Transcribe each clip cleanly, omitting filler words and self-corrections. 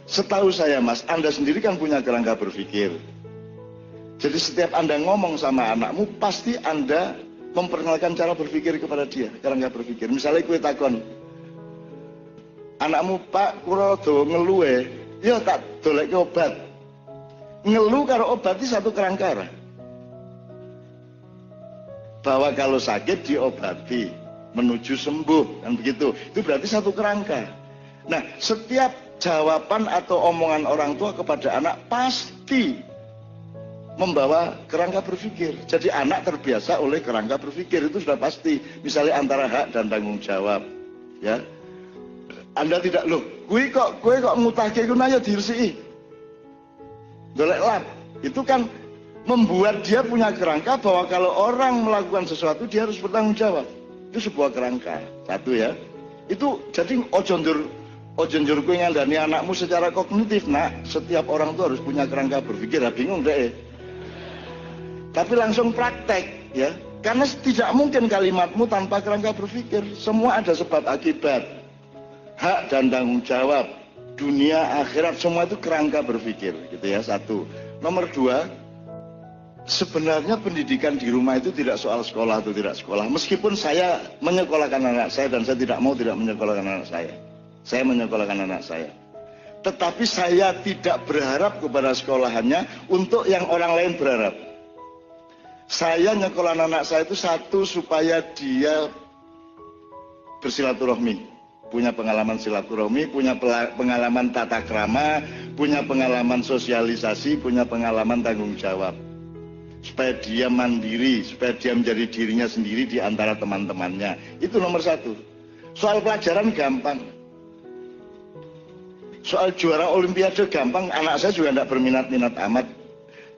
Setahu saya Mas, Anda sendiri kan punya kerangka berpikir. Jadi setiap Anda ngomong sama anakmu, pasti Anda memperkenalkan cara berpikir kepada dia, kerangka berpikir. Misalnya kue takon, anakmu, Pak, kula do ngeluhe, ya tak dolek obat. Ngeluh karo obat itu satu kerangka. Bahwa kalau sakit diobati, menuju sembuh, kan begitu. Itu berarti satu kerangka. Nah, setiap jawaban atau omongan orang tua kepada anak pasti membawa kerangka berpikir. Jadi anak terbiasa oleh kerangka berpikir, itu sudah pasti. Misalnya antara hak dan tanggung jawab, ya. Anda tidak, loh, kue kok ngutake ku naya dirsii. Golek lap. Itu kan membuat dia punya kerangka bahwa kalau orang melakukan sesuatu dia harus bertanggung jawab. Itu sebuah kerangka. Satu ya. Itu jadi ojo njur kowe ngandani anakmu secara kognitif. Nah, setiap orang tuh harus punya kerangka berpikir. Bingung deh. Tapi langsung praktek ya. Karena tidak mungkin kalimatmu tanpa kerangka berpikir. Semua ada sebab akibat. Hak dan tanggung jawab, dunia akhirat, semua itu kerangka berpikir gitu ya. Satu. Nomor dua, sebenarnya pendidikan di rumah itu tidak soal sekolah atau tidak sekolah. Meskipun saya menyekolahkan anak saya dan saya tidak mau tidak menyekolahkan anak saya. Saya menyekolahkan anak saya. Tetapi saya tidak berharap kepada sekolahannya untuk yang orang lain berharap. Saya nyekolahkan anak saya itu satu, supaya dia bersilaturahmi. Punya pengalaman silaturahmi, punya pengalaman tata krama, punya pengalaman sosialisasi, punya pengalaman tanggung jawab. Supaya dia mandiri, supaya dia menjadi dirinya sendiri di antara teman-temannya. Itu nomor satu. Soal pelajaran gampang. Soal juara olimpiade gampang, anak saya juga tidak berminat-minat amat.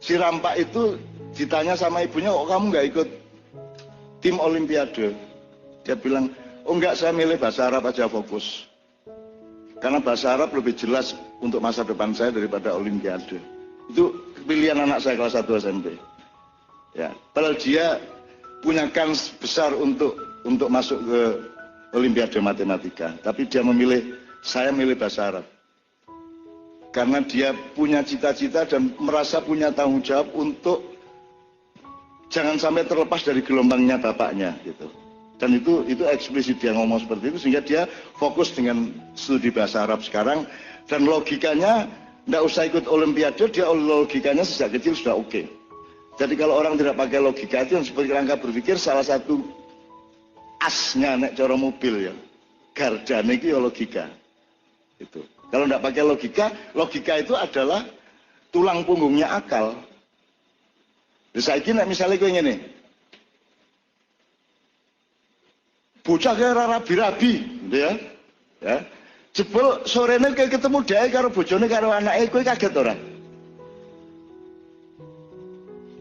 Si Rampak itu ditanya sama ibunya, kok kamu nggak ikut tim olimpiade? Dia bilang, oh enggak, saya milih bahasa Arab aja fokus. Karena bahasa Arab lebih jelas untuk masa depan saya daripada olimpiade. Itu pilihan anak saya kelas 1 SMP. Ya, padahal dia punya kans besar untuk masuk ke olimpiade matematika, tapi dia memilih, saya milih bahasa Arab. Karena dia punya cita-cita dan merasa punya tanggung jawab untuk jangan sampai terlepas dari gelombangnya bapaknya gitu. Dan itu eksplisit dia ngomong seperti itu, sehingga dia fokus dengan studi bahasa Arab sekarang. Dan logikanya tidak usah ikut olimpiade, dia logikanya sejak kecil sudah oke. Jadi kalau orang tidak pakai logika, itu yang seperti kerangka berpikir, salah satu asnya nek cara mobil ya, gardane itu ya logika. Itu. Kalau tidak pakai logika itu adalah tulang punggungnya akal. Saya kira misalnya gue ngene, bocah kayak rabi-rabi, gitu ya. Jebol sorene kayak ketemu dia karo bojone karo anaknya, kowe kaget ora?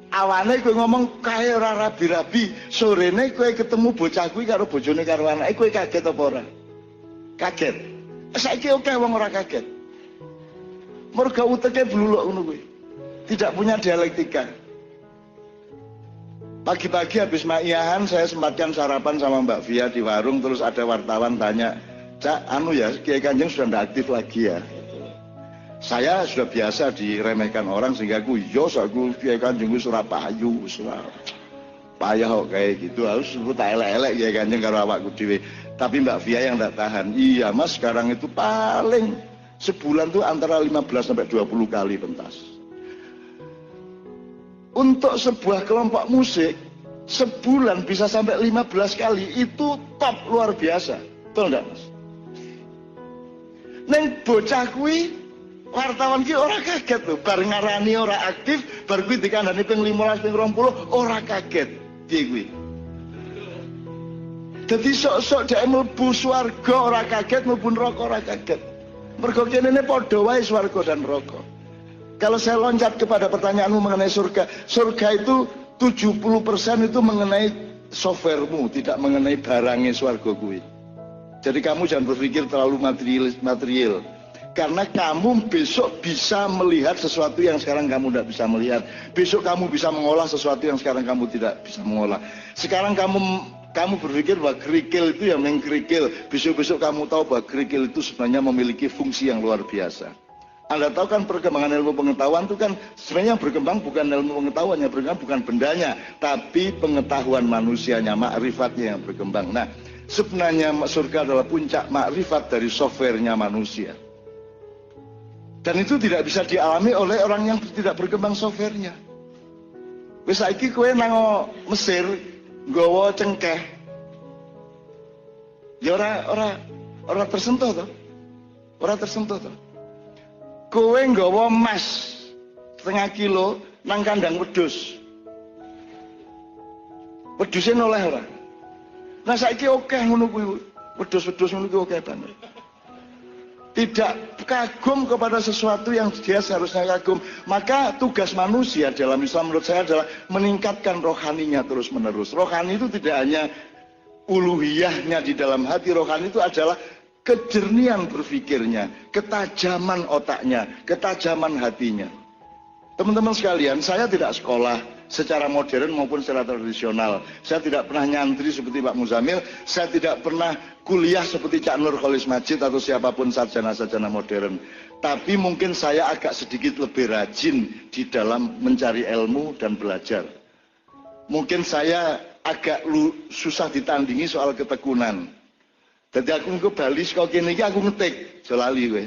Awane kowe ngomong kayak ora rabi-rabi, sorene kowe ketemu bocah kuwi karo bojone karo anaknya, kowe kaget apa ora? Kaget. Saiki oke wong ora kaget. Mergo uteke bluluk ngono kuwi. Tidak punya dialektika. Pagi-pagi habis ma'iyahan saya sempatkan sarapan sama Mbak Via di warung, terus ada wartawan tanya, "Cak, anu ya, Kiai Kanjeng sudah tidak aktif lagi ya?" Saya sudah biasa diremehkan orang sehingga aku Kiai Kanjeng wis ora payu, wis ora payah kok kayak gitu, harus sebut elek-elek Kiai Kanjeng karo awakku dhewe. Tapi Mbak Via yang tidak tahan, iya Mas, sekarang itu paling sebulan tuh antara 15 sampai 20 kali pentas. Untuk sebuah kelompok musik, sebulan bisa sampai 15 kali, itu top luar biasa. Betul enggak Mas? Neng bocah kuwi, wartawan ki ora kaget loh, bar ngarani ora aktif, bar kuwi dikandani ping 15 ping 20 ora kaget. Piye kuwi? Dadi sok-sok dhek mlebu swarga ora kaget, mlebu neraka ora kaget. Mergo kene padha wae swarga dan neraka. Kalau saya loncat kepada pertanyaanmu mengenai surga, surga itu 70% itu mengenai softwaremu, tidak mengenai barangnya swarga kuwi. Jadi kamu jangan berpikir terlalu material. Karena kamu besok bisa melihat sesuatu yang sekarang kamu tidak bisa melihat. Besok kamu bisa mengolah sesuatu yang sekarang kamu tidak bisa mengolah. Sekarang kamu berpikir bahwa kerikil itu yang kerikil. Besok-besok kamu tahu bahwa kerikil itu sebenarnya memiliki fungsi yang luar biasa. Anda tahu kan perkembangan ilmu pengetahuan itu kan sebenarnya berkembang bukan ilmu pengetahuan, yang berkembang bukan bendanya, tapi pengetahuan manusianya, makrifatnya yang berkembang. Nah, sebenarnya surga adalah puncak makrifat dari softwarenya manusia. Dan itu tidak bisa dialami oleh orang yang tidak berkembang softwarenya. Wis saiki kowe nang Mesir nggawa cengkeh. Ya ora tersentuh to. Ora tersentuh to. Kowe nggawa emas setengah kilo nang kandang wedhus. Wedhuse noleh ora? Nah saiki akeh ngono kuwi. Wedhus-wedhus ngono kuwi akeh banget. Tidak kagum kepada sesuatu yang dia seharusnya kagum. Maka tugas manusia dalam Islam menurut saya adalah meningkatkan rohaninya terus menerus. Rohani itu tidak hanya uluhiyahnya di dalam hati. Rohani itu adalah kejernihan berpikirnya, ketajaman otaknya, ketajaman hatinya. Teman-teman sekalian, saya tidak sekolah secara modern maupun secara tradisional. Saya tidak pernah nyantri seperti Pak Muzamil. Saya tidak pernah kuliah seperti Cak Nur Kholis Majid atau siapapun sarjana-sarjana modern. Tapi mungkin saya agak sedikit lebih rajin di dalam mencari ilmu dan belajar. Mungkin saya agak susah ditandingi soal ketekunan. Jadi aku ke Bali saka kene iki aku ngetik, aja lali kowe.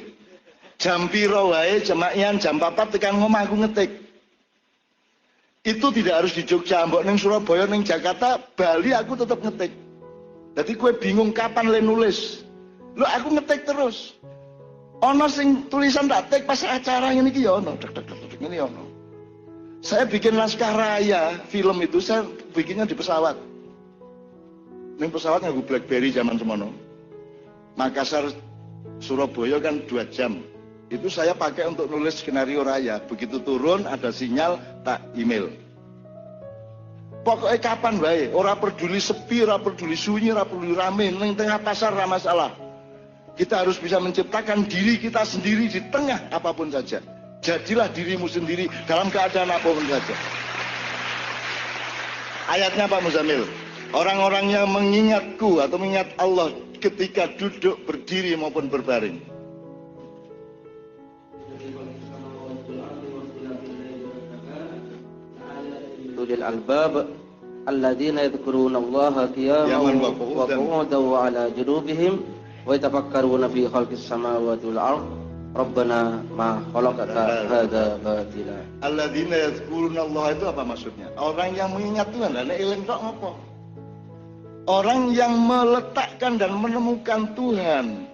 Jam piro wae jamakian jam 4 tekan ngomah aku ngetik. Itu tidak harus di Jogja, mbok ning Surabaya, ning Jakarta, Bali aku tetap ngetik. Jadi kue bingung kapan le nulis. Lo aku ngetik terus. Ono sing tulisan tak tek pas acara ngene iki ya ono, dek ngene ono. Saya bikin naskah raya film itu saya bikinnya di pesawat. Ning pesawat nganggo BlackBerry zaman semono. Makassar Surabaya kan 2 jam. Itu saya pakai untuk nulis skenario raya. Begitu turun ada sinyal tak email. Pokoknya kapan baik, ora peduli sepi, ora peduli sunyi, ora peduli rame, ning tengah pasar ora masalah. Kita harus bisa menciptakan diri kita sendiri di tengah apapun saja. Jadilah dirimu sendiri dalam keadaan apapun saja. Ayatnya Pak Muzamil, orang-orang yang mengingatku atau mengingat Allah ketika duduk, berdiri maupun berbaring. Ulil albab alladzina yadhkuruna Allaha qiyaman wa qu'udan wa 'ala junubihim wa yatafakkaruna fi khalqis samawati wal ardh rabbana ma khalaqta hadza batila. Alladzina yadhkuruna Allah itu apa maksudnya? Orang yang mengingat Tuhan. Lah nek eling kok ngopo? Orang yang meletakkan dan menemukan Tuhan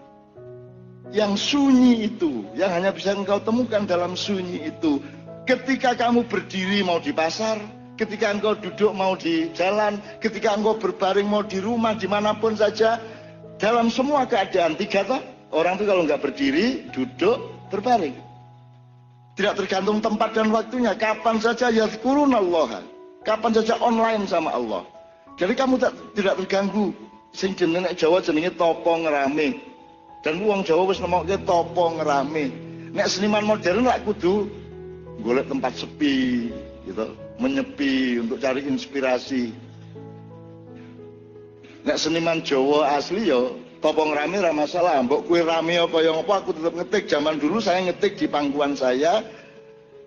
yang sunyi itu, yang hanya bisa engkau temukan dalam sunyi itu. Ketika kamu berdiri mau di pasar, ketika engkau duduk mau di jalan, ketika engkau berbaring mau di rumah, dimanapun saja, dalam semua keadaan, 3 toh, orang itu kalau nggak berdiri, duduk, berbaring. Tidak tergantung tempat dan waktunya, kapan saja yazkurunallaha, kapan saja online sama Allah. Jadi kamu tidak terganggu. Sing jenenge Jawa jenenge topo ngerame. Dan wong Jawa wis nemokke topo ngerame. Nek seniman modern lak kudu golek tempat sepi gitu, menyepi untuk cari inspirasi. Nek seniman Jawa asli yo topong rame ra masalah, mbok kue rame apa yang apa aku tetap ngetik. Zaman dulu saya ngetik di pangkuan saya.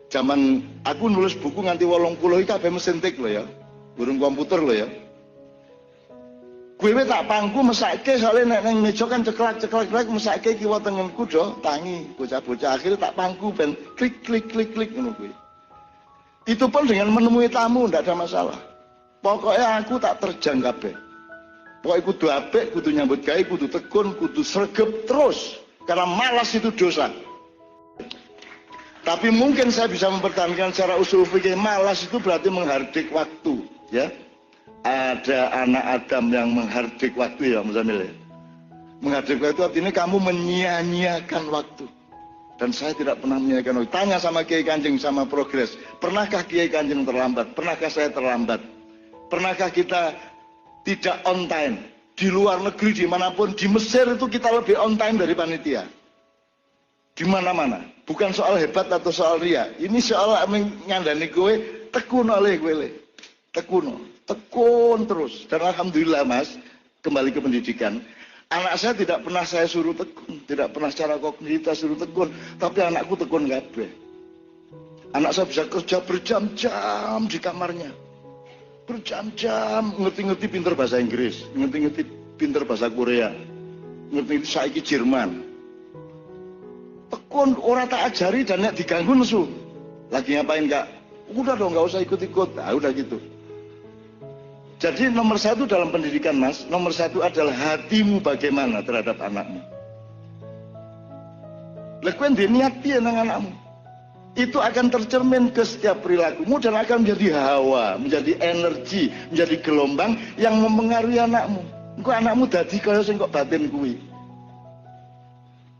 Zaman aku nulis buku nganti 80 iki kabeh mesin tik lho ya. Burung komputer lho ya. Kue tak pangku mesake soalnya nek nang meja kan ceklak-ceklak mesake kiwa tengenku do tangi bocah-bocah akhirnya tak pangku ben klik ngono kuwi. Itu pun dengan menemui tamu ndak ada masalah. Pokoknya aku tak terjang kabeh. Pokoknya kudu apik, kudu nyambut gawe, kudu tekun, kudu sregep terus. Karena malas itu dosa. Tapi mungkin saya bisa mempertahankan secara usul fikih, malas itu berarti menghardik waktu, ya. Ada anak Adam yang menghardik waktu ya, Muzamil ya. Menghardik waktu artinya kamu menyia-nyiakan waktu. Dan saya tidak pernah menyia-nyiakan waktu. Tanya sama Kiai Kanjeng sama progres. Pernahkah Kiai Kanjeng terlambat? Pernahkah saya terlambat? Pernahkah kita tidak on time? Di luar negeri dimanapun, di Mesir itu kita lebih on time dari panitia. Di mana-mana. Bukan soal hebat atau soal ria. Ini soal ngandani gue, tekun oleh gue. Tekun terus. Dan alhamdulillah Mas, kembali ke pendidikan. Anak saya tidak pernah saya suruh tekun, tidak pernah secara kognitif suruh tekun, tapi anakku tekun kabeh. Anak saya bisa kerja berjam-jam di kamarnya. Berjam-jam, ngerti-ngerti pinter bahasa Inggris, ngerti-ngerti pinter bahasa Korea, ngerti-ngerti saiki Jerman. Tekun, orang tak ajari dan nek diganggu nesu. Lagi ngapain kak? Udah dong, nggak usah ikut-ikut. Nah, udah gitu. Jadi nomor satu dalam pendidikan mas, nomor satu adalah hatimu bagaimana terhadap anakmu. Lekuen dia niat dia nang anakmu. Itu akan tercermin ke setiap perilakumu dan akan menjadi hawa, menjadi energi, menjadi gelombang yang mempengaruhi anakmu. Engko anakmu dadi kaya sing kok batin kuwi.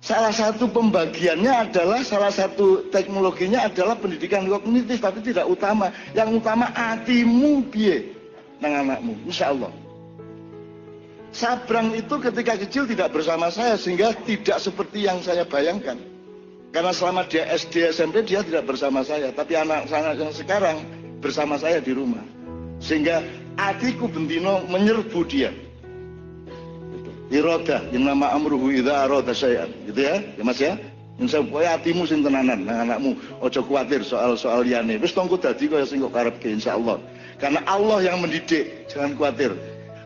Salah satu pembagiannya adalah, salah satu teknologinya adalah pendidikan kognitif, tapi tidak utama. Yang utama hatimu piye nang anakmu, insya Allah. Sabrang itu ketika kecil tidak bersama saya, sehingga tidak seperti yang saya bayangkan. Karena selama dia SD, SMP dia tidak bersama saya, tapi anak-anak yang sekarang bersama saya di rumah. Sehingga hatiku bendino menyerbu dia. Irodah, yang nama amruhu idza arada syai'an, gitu ya, Mas ya. Insya Allah hatimu sing tenanan, nah anakmu ojo khawatir soal liyane. Wis tongko dadi kaya sing kok karepke insyaallah. Karena Allah yang mendidik, jangan khawatir.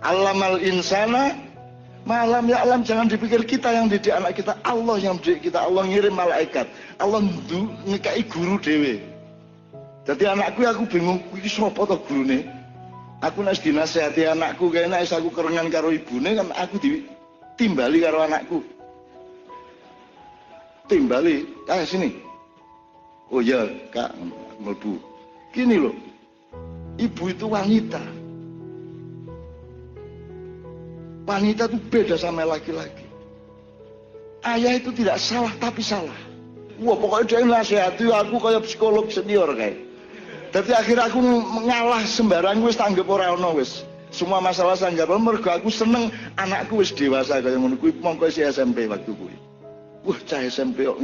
Allamal insana malam ya alam, jangan dipikir kita yang didik anak kita, Allah yang didik kita. Allah ngirim malaikat, Allah ngekai guru dewe. Jadi anakku aku bingung, iki sapa to gurune? Aku nek dinasehati anakku kaya nek aku kerengan karo ibune kan aku ditimbali karo anakku. Timbali, sini. Oh ya, Kak, mlebu. Gini loh. Ibu itu wanita. Wanita itu beda sama laki-laki. Ayah itu tidak salah tapi salah. Wah pokoknya dia nasihati aku kayak psikolog senior kayak. Tapi akhirnya aku ngalah sembarang wis tanggep ora ono wis. Semua masalah sanggap mergo aku seneng anakku wis dewasa kaya ngono kuwi mongko si SMP waktu kuwi. Wah cah SMP kok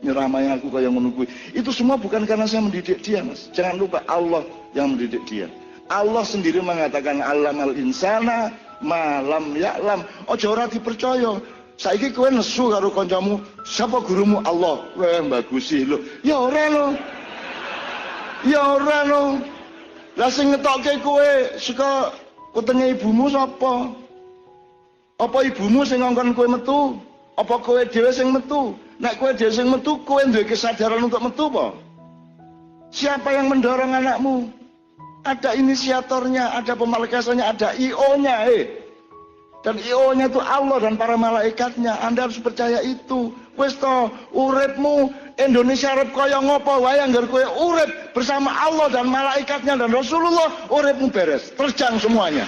nyeramai aku kaya ngono kuwi. Itu semua bukan karena saya mendidik dia Mas. Jangan lupa Allah yang mendidik dia. Allah sendiri mengatakan allamal insana malam ya'lam. Ojo ora dipercaya. Saiki kowe nesu karo kancamu, sapa gurumu? Allah. Wah bagusi lho. Ya ora lho. Ya ora lho. Lah sing ngetokke kowe saka wetenge ibumu sapa? Apa ibumu sing ngongkon kowe metu? Apa kowe dhewe sing metu? Nek kowe dhewe sing metu, kowe duwe kesadaran untuk metu apa? Siapa yang mendorong anakmu? Ada inisiatornya, ada pemalekasannya, ada IO-nya, Dan IO-nya itu Allah dan para malaikatnya. Anda harus percaya itu. Wis to, uripmu Indonesia arep kaya ngopo wae anggar kowe urip bersama Allah dan malaikatnya dan Rasulullah, uripmu beres, terjang semuanya.